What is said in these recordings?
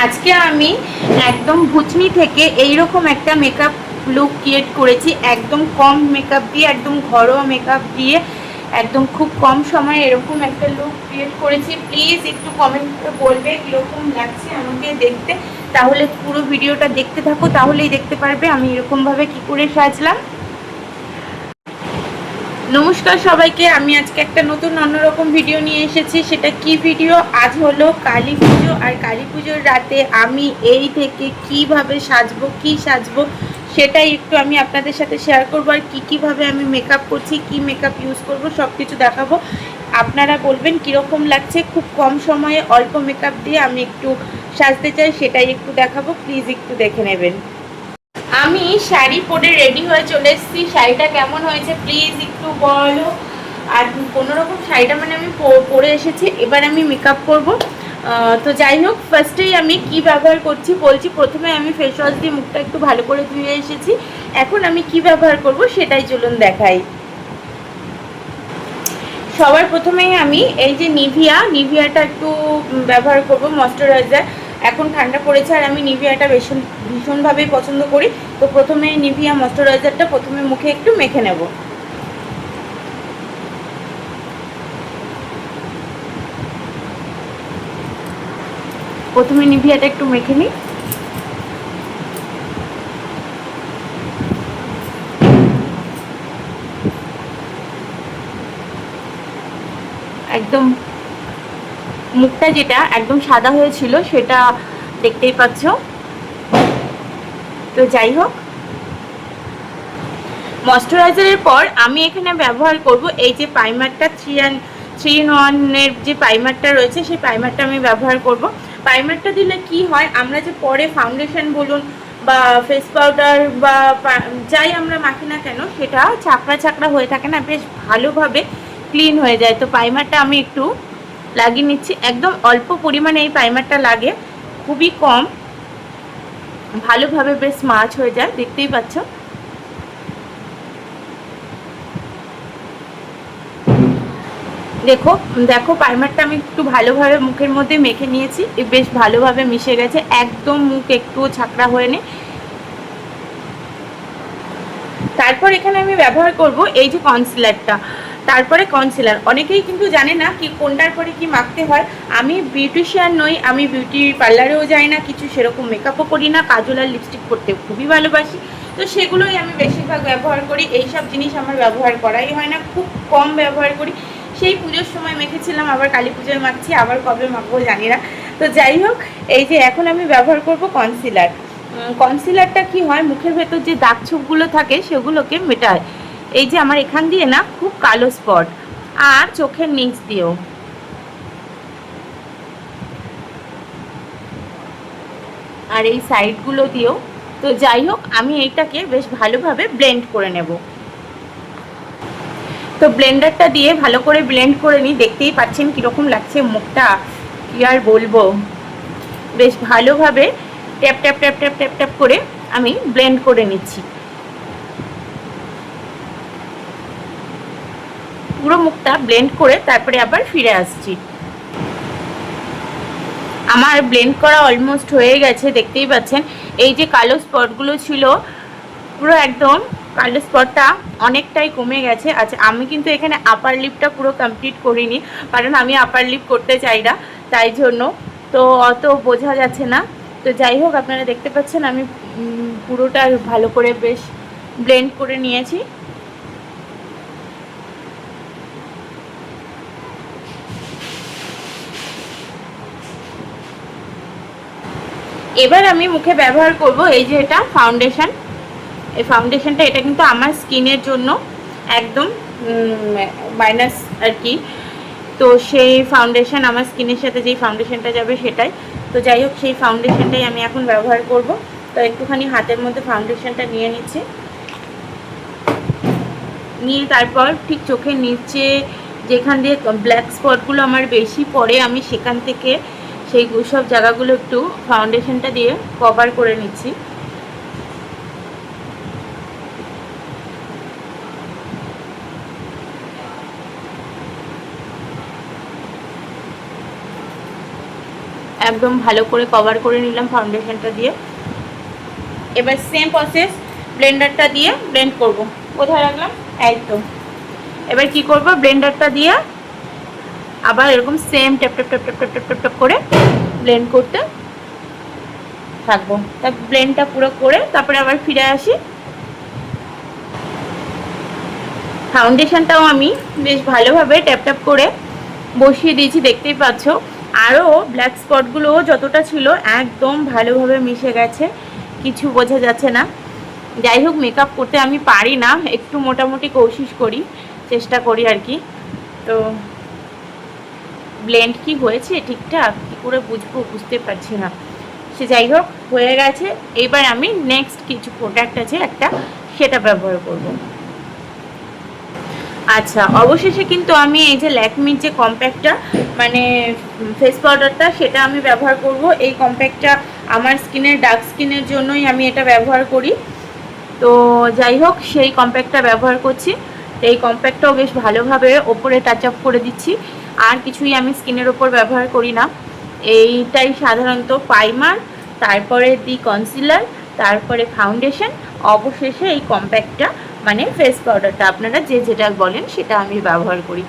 আজকে আমি একদম ভুচনি থেকে এইরকম একটা মেকআপ লুক ক্রিয়েট করেছি, একদম কম মেকআপ দিয়ে, একদম ঘরোয়া মেকআপ দিয়ে, একদম খুব কম সময়ে এরকম একটা লুক ক্রিয়েট করেছি। প্লিজ একটু কমেন্ট করে বলবে কীরকম লাগছে আমাকে দেখতে, তাহলে পুরো ভিডিওটা দেখতে থাকো, তাহলেই দেখতে পারবে আমি এরকমভাবে কী করে সাজলাম। নমস্কার সবাইকে, আমি আজকে একটা নতুন অন্যরকম ভিডিও নিয়ে এসেছি। সেটা কি ভিডিও? আজ হলো কালী পুজো, আর কালী পুজোর রাতে আমি এই থেকে কিভাবে সাজবো, কি সাজবো সেটাই একটু আমি আপনাদের সাথে শেয়ার করবো। আর কীভাবে আমি মেকআপ করছি, কি মেকআপ ইউজ করব, সব কিছু দেখাবো। আপনারা বলবেন কীরকম লাগছে। খুব কম সময়ে অল্প মেকআপ দিয়ে আমি একটু সাজতে চাই, সেটাই একটু দেখাবো। প্লিজ একটু দেখে নেবেন। আমি শাড়ি পরে রেডি হয়ে চলে এসেছি। শাড়িটা কেমন হয়েছে প্লিজ একটু বলো। আর কোনোরকম শাড়িটা মানে আমি পরে এসেছি, এবার আমি মেকআপ করব। তো যাই হোক, ফার্স্টেই আমি কি ব্যবহার করছি বলছি। প্রথমে আমি ফেস ওয়াশ দিয়ে মুখটা একটু ভালো করে ধুয়ে এসেছি। এখন আমি কি ব্যবহার করব সেটাই চলুন দেখাই। সবার প্রথমেই আমি এই যে নিভিয়াটা একটু ব্যবহার করব, ময়শ্চারাইজার। এখন ঠান্ডা পড়েছে আর আমি নিভিয়াটা ভীষণভাবেই পছন্দ করি। তো প্রথমে নিভিয়া ময়শ্চারাইজারটা প্রথমে মুখে একটু মেখে নেব। প্রথমে নিভিয়াটা একটু মেখে নিই। একদম মুখটা যেটা একদম সাদা হয়েছিল সেটা দেখতেই পাচ্ছ। তো যাই হোক, ময়শ্চারাইজারের পর আমি এখানে ব্যবহার করব এই যে প্রাইমারটা, 3-in-1-এর যে প্রাইমারটা রয়েছে, সেই প্রাইমারটা আমি ব্যবহার করব। প্রাইমারটা দিলে কি হয়, আমরা যে পরে ফাউন্ডেশন বলুন বা ফেস পাউডার বা যাই আমরা মাখি না কেন, সেটা চাকড়া চাকড়া হয়ে থাকে না, বেশ ভালোভাবে ক্লিন হয়ে যায়। তো প্রাইমারটা আমি একটু লাগিয়ে নিচ্ছি। একদম অল্প পরিমাণে এই প্রাইমারটা লাগে, খুবই কম, ভালোভাবে বেশ মাছ হয়ে যায়, দেখতেই পাচ্ছ। দেখো দেখো প্রাইমারটা আমি একটু ভালোভাবে মুখের মধ্যে মেখে নিয়েছি, বেশ ভালোভাবে মিশে গেছে, একদম মুখ একটুও ছাকড়া হয়ে নেই। তারপর এখানে আমি ব্যবহার করব এই যে কনসিলারটা। তারপরে কনসিলার অনেকেই কিন্তু জানে না কি কোনটার পরে কি মাখতে হয়। আমি বিউটিশিয়ান নই, আমি বিউটি পার্লারেও যাই না, কিছু সেরকম মেকআপও করি না, কাজল আর লিপস্টিক করতে খুবই ভালোবাসি। তো সেগুলোই আমি বেশিরভাগ ব্যবহার করি। এইসব জিনিস আমার ব্যবহার করাই হয় না, খুব কম ব্যবহার করি। সেই পুজোর সময় মেখেছিলাম, আবার কালী পুজোয় মাখছি, আবার কবে মাখবো জানি না। তো যাই হোক, এই যে এখন আমি ব্যবহার করব কনসিলার। কনসিলারটা কি হয়, মুখের ভেতর যে দাগ ছোপগুলো থাকে সেগুলোকে মেটায়। এই যে আমার এখান দিয়ে না খুব কালো স্পট, আর চোখের নিচ দিয়েও, আর এই সাইডগুলো দিয়েও। তো যাই হোক, আমি এইটাকে বেশ ভালোভাবে ব্লেন্ড করে নেব। তো ব্লেন্ডারটা দিয়ে ভালো করে ব্লেন্ড করে নিই। দেখতেই পাচ্ছেন কীরকম লাগছে মুখটা, কি আর বলবো। বেশ ভালোভাবে tap tap tap tap tap tap করে আমি ব্লেন্ড করে নিচ্ছি পুরো মুখটা ব্লেন্ড করে। তারপরে আবার ফিরে আসছি। আমার ব্লেন্ড করা অলমোস্ট হয়ে গেছে, দেখতেই পাচ্ছেন। এই যে কালো স্পটগুলো ছিল, পুরো একদম কালো স্পটটা অনেকটাই কমে গেছে। আচ্ছা, আমি কিন্তু এখানে আপার লিপটা পুরো কমপ্লিট করিনি, কারণ আমি আপার লিপ করতে চাই না, তাই জন্য তো অত বোঝা যাচ্ছে না। তো যাই হোক, আপনারা দেখতে পাচ্ছেন আমি পুরোটা ভালো করে বেশ ব্লেন্ড করে নিয়েছি। এবার আমি মুখে ব্যবহার করব এই যে এটা ফাউন্ডেশন। এই ফাউন্ডেশনটা, এটা কিন্তু আমার স্কিনের জন্য একদম মাইনাস আর কি। তো সেই ফাউন্ডেশন আমার স্কিনের সাথে যেই ফাউন্ডেশনটা যাবে সেটাই। তো যাই হোক, সেই ফাউন্ডেশনটাই আমি এখন ব্যবহার করব। তো একটুখানি হাতের মধ্যে ফাউন্ডেশনটা নিয়ে নিচ্ছি, নিয়ে তারপর ঠিক চোখের নিচে যেখান দিয়ে ব্ল্যাক স্পটগুলো আমার বেশি পড়ে, আমি সেখান থেকে সেই সব জায়গাগুলো একটু ফাউন্ডেশনটা দিয়ে কভার করে নিচ্ছি। একদম ভালো করে কভার করে নিলাম ফাউন্ডেশনটা দিয়ে। এবার সেম প্রসেস ব্লেন্ডারটা দিয়ে ব্লেন্ড করব। কোথায় রাখলাম? এই তো। এবার কি করব, ব্লেন্ডারটা দিয়ে আবার এরকম same tap tap tap tap tap tap tap করে ব্লেন্ড করতে থাকবো। তারপর ব্লেন্ডটা পুরো করে তারপরে আবার ফিরে আসি। ফাউন্ডেশনটাও আমি বেশ ভালোভাবে ট্যাপ ট্যাপ করে বসিয়ে দিয়েছি, দেখতেই পাচ্ছ। আরও ব্ল্যাক স্পটগুলো যতটা ছিল একদম ভালোভাবে মিশে গেছে, কিছু বোঝা যাচ্ছে না। যাই হোক, মেকআপ করতে আমি পারি না, একটু মোটামুটি কোশিশ করি, চেষ্টা করি আর কি। তো ব্লেন্ড কি হয়েছে ঠিকঠাক কী করে বুঝবো, বুঝতে পারছি না। সে যাই হোক, হয়ে গেছে। এবার আমি নেক্সট কিছু প্রোডাক্ট আছে একটা, সেটা ব্যবহার করব। আচ্ছা, অবশেষে কিন্তু আমি এই যে ল্যাকমির যে কম্প্যাক্টটা মানে ফেস পাউডারটা, সেটা আমি ব্যবহার করব। এই কম্প্যাক্টটা আমার স্কিনের ডার্ক স্কিনের জন্যই আমি এটা ব্যবহার করি। তো যাই হোক, সেই কম্প্যাক্টটা ব্যবহার করছি। এই কম্প্যাক্টটাও বেশ ভালোভাবে ওপরে টাচ আপ করে দিচ্ছি। আর কিছুই আমি স্কিনের ওপর ব্যবহার করি না। এইটাই সাধারণত প্রাইমার, তারপরে দিই কনসিলার, তারপরে ফাউন্ডেশন, অবশেষে এই কম্প্যাক্টটা মানে ফেস পাউডারটা, আপনারা যে যেটা বলেন সেটা আমি ব্যবহার করি।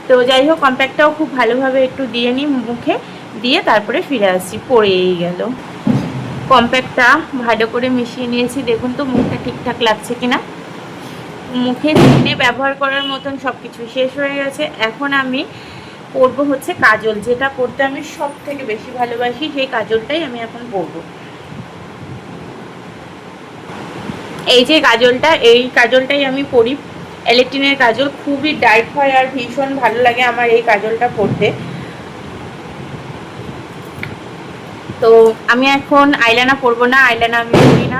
তো যাই হোক, কম্প্যাক্টটাও খুব ভালোভাবে একটু দিয়ে নিই মুখে, দিয়ে তারপরে ফিরে আসছি। পড়েই গেল। কম্প্যাক্টটা ভালো করে মিশিয়ে নিয়েছি, দেখুন তো মুখটা ঠিকঠাক লাগছে কিনা। মুখে স্কিনে ব্যবহার করার মতন সব কিছু শেষ হয়ে গেছে। এখন আমি পরবো হচ্ছে কাজল, যেটা পরতে আমি সব থেকে বেশি ভালোবাসি, সেই কাজলটাই আমি এখন পরবো। এই যে কাজলটা, এই কাজলটাই আমি পরি, এলেকটিনের কাজল। খুবই ডার্ক হয় আর ভীষণ ভালো লাগে আমার এই কাজলটা পরতে। তো আমি এখন আইলানা পরবো না, আইলানা আমি পরি না।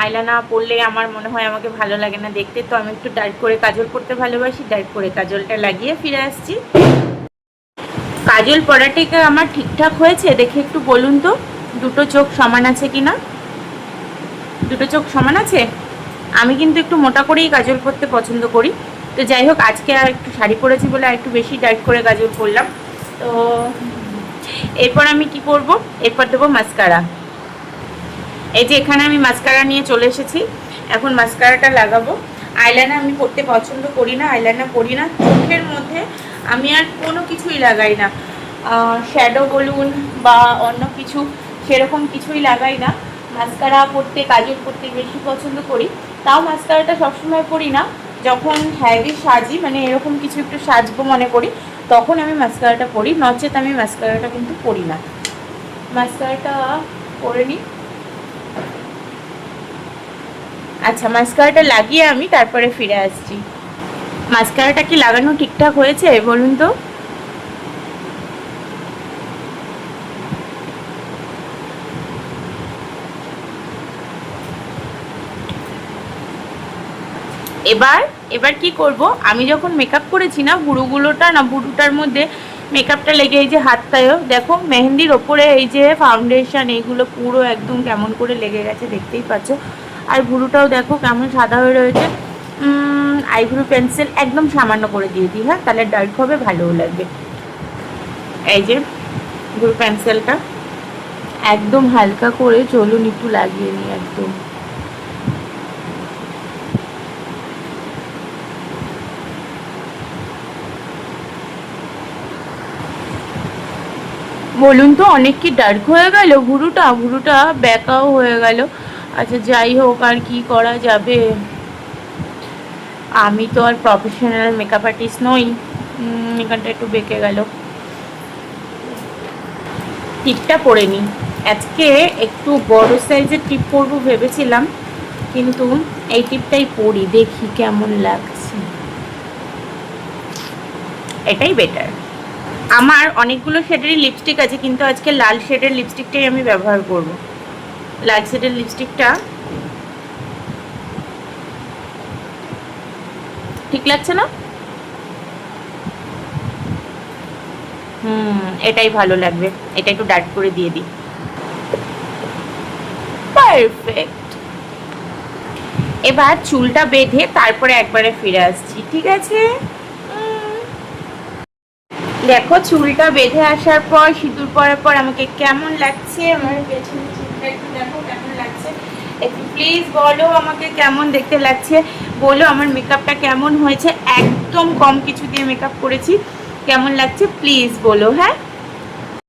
আইলানা পরলে আমার মনে হয় আমাকে ভালো লাগে না দেখতে। তো আমি একটু ডার্ক করে কাজল পরতে ভালোবাসি, ডার্ক করে কাজলটা লাগিয়ে ফিরে আসছি। কাজল পরাটিকা আমার ঠিকঠাক হয়েছে দেখে একটু বলুন তো, দুটো চোখ সমান আছে কিনা? দুটো চোখ সমান আছে? আমি কিন্তু একটু মোটা করেই কাজল পরতে পছন্দ করি। তো যাই হোক, আজকে আর একটু শাড়ি পরেছি বলে আর একটু বেশি ডার্ক করে কাজল পরলাম। তো এরপর আমি কি করব, এরপর দেবো মাস্কারা। এই যে এখানে আমি মাস্কারা নিয়ে চলে এসেছি, এখন মাস্কারাটা লাগাবো। আইলাইনার আমি পরতে পছন্দ করি না, আইলাইনার পরি না। চোখের মধ্যে আমি আর কোনো কিছুই লাগাই না, শ্যাডো বলুন বা অন্য কিছু, সেরকম কিছুই লাগাই না। মাস্কারা পরতে, কাজল পরতে বেশি পছন্দ করি। তাও মাস্কারাটা সবসময় পরি না, যখন হেভি সাজি মানে এরকম কিছু একটু সাজবো মনে করি তখন আমি মাস্কারাটা পরি, নচেত আমি মাস্কারাটা কিন্তু পরি না। মাস্কারাটা পরে নিই। আচ্ছা, মাস্কারাটা লাগিয়ে আমি তারপরে ফিরে আসছি। মাস্কারাটা কি লাগানো ঠিকঠাক হয়েছে বলুন তো? এবার কি করব, আমি যখন মেকআপ করেছি না, ভুরুটার মধ্যে মেকআপটা লেগে এই যে হাতটায়ও দেখো, মেহেন্দির ওপরে এই যে ফাউন্ডেশন এইগুলো পুরো একদম কেমন করে লেগে গেছে দেখতেই পাচ্ছ। আর ভুরুটাও দেখো কেমন সাদা হয়ে রয়েছে। আইব্রো পেন্সিল একদম সামান্য করে দিয়ে দিই, হ্যাঁ, তাহলে ডার্ক হবে, ভালোও লাগবে। এই যে ভুরু পেন্সিলটা একদম হালকা করে চলুন একটু লাগিয়ে নিই একদম। বলুন তো, অনেক কি ডার্ক হয়ে গেল ভুরুটা ব্যাকাও হয়ে গেল। আচ্ছা যাই হোক, আর কি করা যাবে, আমি তো আর প্রফেশনাল মেকআপ আর্টিস্ট নই। এখানটা একটু বেঁকে গেল। টিপটা পরে নিই। আজকে একটু বড় সাইজের টিপ পরবো ভেবেছিলাম, কিন্তু এই টিপটাই পরি, দেখি কেমন লাগছে। এটাই বেটার। আমার অনেকগুলো শেডেরই লিপস্টিক আছে, কিন্তু আজকে লাল শেডের লিপস্টিকটাই আমি ব্যবহার করব। লাল শেডের লিপস্টিকটা ঠিক লাগছে না? এটাই ভালো লাগবে, এটা একটু ডার্ক করে দিয়ে দিই। পারফেক্ট। এবার চুলটা বেঁধে তারপরে একবারে ফিরে আসছি, ঠিক আছে? দেখো চুলটা বেঁধে আসার পর সিঁদুর পরার পর আমাকে কেমন লাগছে, আমার পেছনে চুলটা একটু দেখো কেমন লাগছে, একটু প্লিজ বলো আমাকে কেমন দেখতে লাগছে, বলো আমার মেকআপটা কেমন হয়েছে। একদম কম কিছু দিয়ে মেকআপ করেছি, কেমন লাগছে প্লিজ বলো। হ্যাঁ